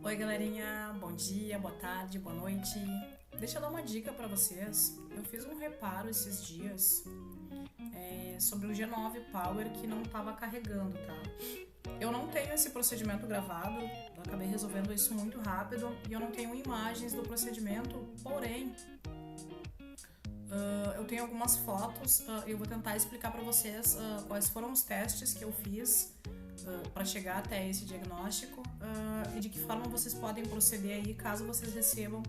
Oi galerinha, bom dia, boa tarde, boa noite. Deixa eu dar uma dica pra vocês. Eu fiz um reparo esses dias sobre o G9 Power que não estava carregando, tá? Eu não tenho esse procedimento gravado, eu acabei resolvendo isso muito rápido e eu não tenho imagens do procedimento, porém eu tenho algumas fotos e eu vou tentar explicar pra vocês quais foram os testes que eu fiz para chegar até esse diagnóstico e de que forma vocês podem proceder aí caso vocês recebam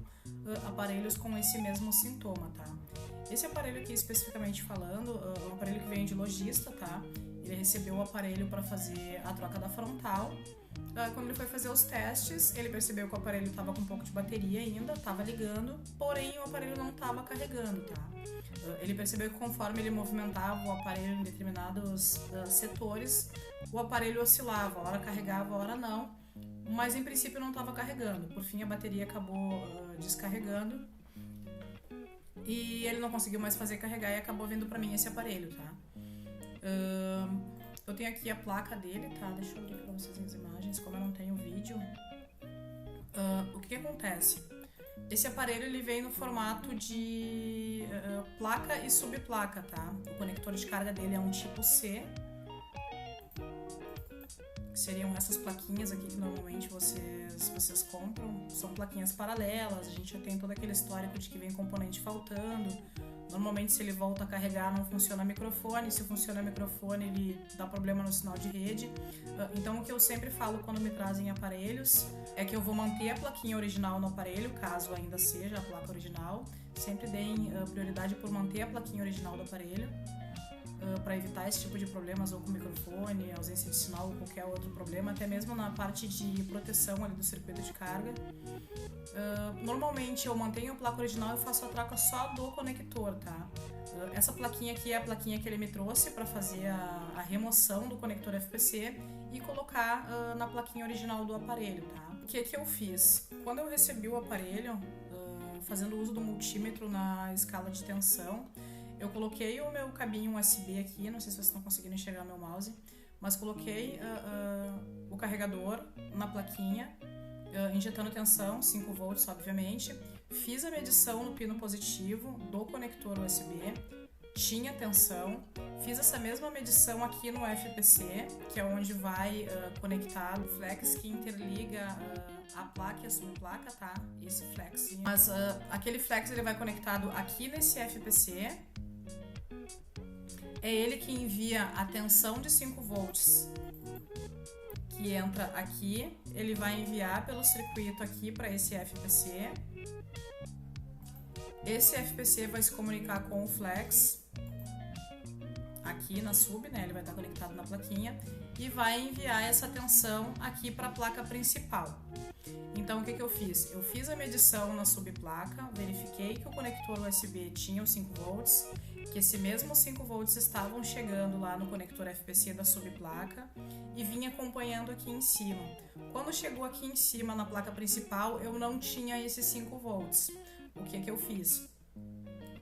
aparelhos com esse mesmo sintoma, tá? Esse aparelho aqui especificamente falando, é um aparelho que vem de lojista, tá? Ele recebeu o aparelho para fazer a troca da frontal. Quando ele foi fazer os testes, ele percebeu que o aparelho estava com um pouco de bateria ainda, estava ligando, porém o aparelho não estava carregando, tá? Ele percebeu que conforme ele movimentava o aparelho em determinados setores, o aparelho oscilava, a hora carregava, a hora não, mas em princípio não estava carregando. Por fim, a bateria acabou descarregando e ele não conseguiu mais fazer carregar e acabou vindo para mim esse aparelho, tá? Eu tenho aqui a placa dele, tá? Deixa eu abrir para vocês as imagens, como eu não tenho vídeo. O que acontece? Esse aparelho ele vem no formato de placa e subplaca, tá? O conector de carga dele é um tipo C, que seriam essas plaquinhas aqui que normalmente vocês compram. São plaquinhas paralelas, a gente já tem todo aquele histórico de que vem componente faltando. Normalmente, se ele volta a carregar, não funciona o microfone. Se funciona o microfone, ele dá problema no sinal de rede. Então, o que eu sempre falo quando me trazem aparelhos é que eu vou manter a plaquinha original no aparelho, caso ainda seja a placa original. Sempre deem prioridade por manter a plaquinha original do aparelho, para evitar esse tipo de problemas, ou com microfone, ausência de sinal ou qualquer outro problema, até mesmo na parte de proteção ali do circuito de carga. Normalmente eu mantenho a placa original e faço a troca só do conector, tá? Essa plaquinha aqui é a plaquinha que ele me trouxe para fazer a remoção do conector FPC e colocar na plaquinha original do aparelho, tá? O que eu fiz? Quando eu recebi o aparelho, fazendo uso do multímetro na escala de tensão, eu coloquei o meu cabinho USB aqui, não sei se vocês estão conseguindo enxergar meu mouse, mas coloquei o carregador na plaquinha, injetando tensão, 5 volts obviamente, fiz a medição no pino positivo do conector USB, tinha tensão, fiz essa mesma medição aqui no FPC, que é onde vai conectar o flex que interliga a placa e a subplaca, tá? Esse flex. Mas aquele flex ele vai conectado aqui nesse FPC. É ele que envia a tensão de 5 volts que entra aqui, ele vai enviar pelo circuito aqui para esse FPC. Esse FPC vai se comunicar com o flex aqui na sub, né? Ele vai estar conectado na plaquinha e vai enviar essa tensão aqui para a placa principal. Então o que eu fiz? Eu fiz a medição na subplaca, verifiquei que o conector USB tinha os 5 volts, que esse mesmo 5 volts estavam chegando lá no conector FPC da subplaca e vim acompanhando aqui em cima. Quando chegou aqui em cima na placa principal, eu não tinha esses 5 volts. O que eu fiz?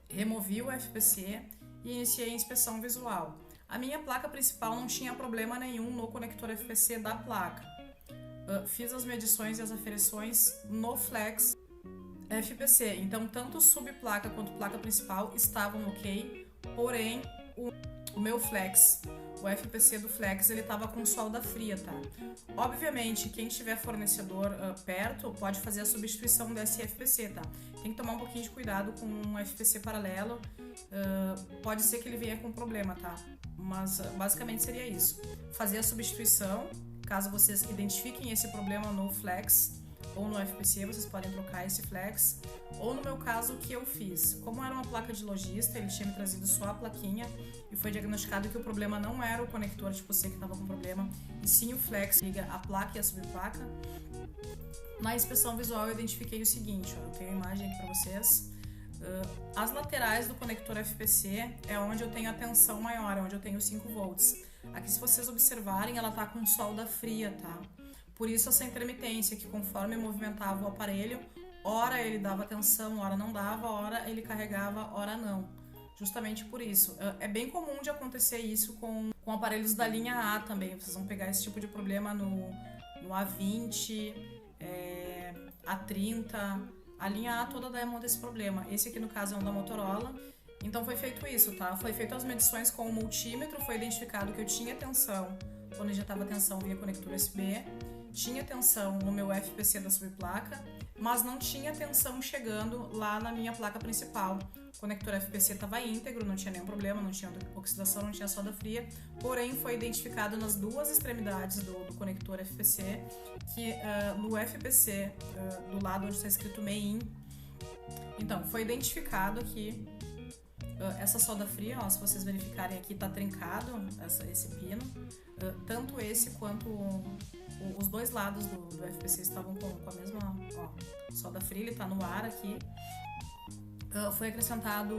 Removi o FPC e iniciei a inspeção visual. A minha placa principal não tinha problema nenhum no conector FPC da placa. Fiz as medições e as aferições no flex FPC, então tanto subplaca quanto placa principal estavam ok, porém o meu flex, o FPC do flex, ele estava com solda fria, tá? Obviamente, quem tiver fornecedor perto pode fazer a substituição desse FPC, tá? Tem que tomar um pouquinho de cuidado com um FPC paralelo, pode ser que ele venha com problema, tá? Mas basicamente seria isso, fazer a substituição. Caso vocês identifiquem esse problema no flex ou no FPC, vocês podem trocar esse flex. Ou no meu caso, o que eu fiz? Como era uma placa de lojista, ele tinha me trazido só a plaquinha e foi diagnosticado que o problema não era o conector tipo C que estava com problema, e sim o flex, liga a placa e a subplaca. Na inspeção visual eu identifiquei o seguinte, ó, eu tenho a imagem aqui para vocês. As laterais do conector FPC é onde eu tenho a tensão maior, é onde eu tenho 5 volts. Aqui, se vocês observarem, ela tá com solda fria, tá? Por isso essa intermitência, que conforme eu movimentava o aparelho, ora ele dava tensão, ora não dava, ora ele carregava, ora não. Justamente por isso. É bem comum de acontecer isso com aparelhos da linha A também. Vocês vão pegar esse tipo de problema no A20, A30, a linha A toda demonstra esse problema. Esse aqui no caso é um da Motorola. Então foi feito isso, tá? Foi feito as medições com o multímetro, foi identificado que eu tinha tensão quando injetava tensão via conector USB, tinha tensão no meu FPC da subplaca, mas não tinha tensão chegando lá na minha placa principal. O conector FPC estava íntegro, não tinha nenhum problema, não tinha oxidação, não tinha solda fria, porém foi identificado nas duas extremidades do conector FPC, que no FPC, do lado onde está escrito main, então foi identificado que essa solda fria, ó, se vocês verificarem aqui, tá trincado esse pino, tanto esse quanto os dois lados do FPC estavam com a mesma solda fria, ele tá no ar aqui. Foi acrescentado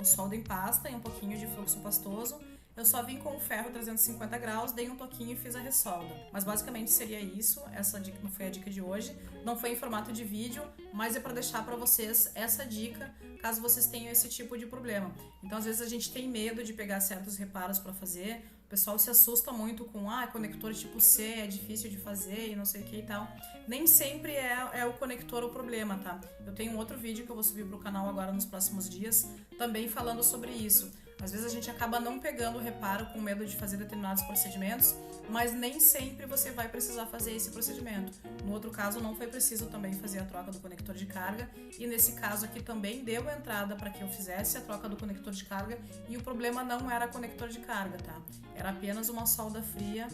solda em pasta e um pouquinho de fluxo pastoso. Eu só vim com o ferro 350 graus, dei um toquinho e fiz a ressolda. Mas basicamente seria isso, essa dica não foi a dica de hoje. Não foi em formato de vídeo, mas é para deixar para vocês essa dica, caso vocês tenham esse tipo de problema. Então às vezes a gente tem medo de pegar certos reparos para fazer. O pessoal se assusta muito com conector tipo C, é difícil de fazer e não sei o que e tal. Nem sempre é o conector o problema, tá? Eu tenho um outro vídeo que eu vou subir pro canal agora nos próximos dias, também falando sobre isso. Às vezes a gente acaba não pegando o reparo com medo de fazer determinados procedimentos, mas nem sempre você vai precisar fazer esse procedimento. No outro caso, não foi preciso também fazer a troca do conector de carga, e nesse caso aqui também deu entrada para que eu fizesse a troca do conector de carga, e o problema não era conector de carga, tá? Era apenas uma solda fria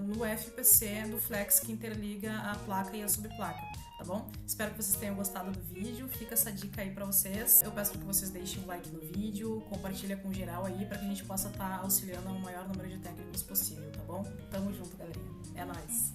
no FPC do flex que interliga a placa e a subplaca. Tá bom? Espero que vocês tenham gostado do vídeo, fica essa dica aí pra vocês. Eu peço que vocês deixem um like no vídeo, compartilha com geral aí pra que a gente possa estar auxiliando o maior número de técnicos possível, tá bom? Tamo junto, galerinha. É nóis!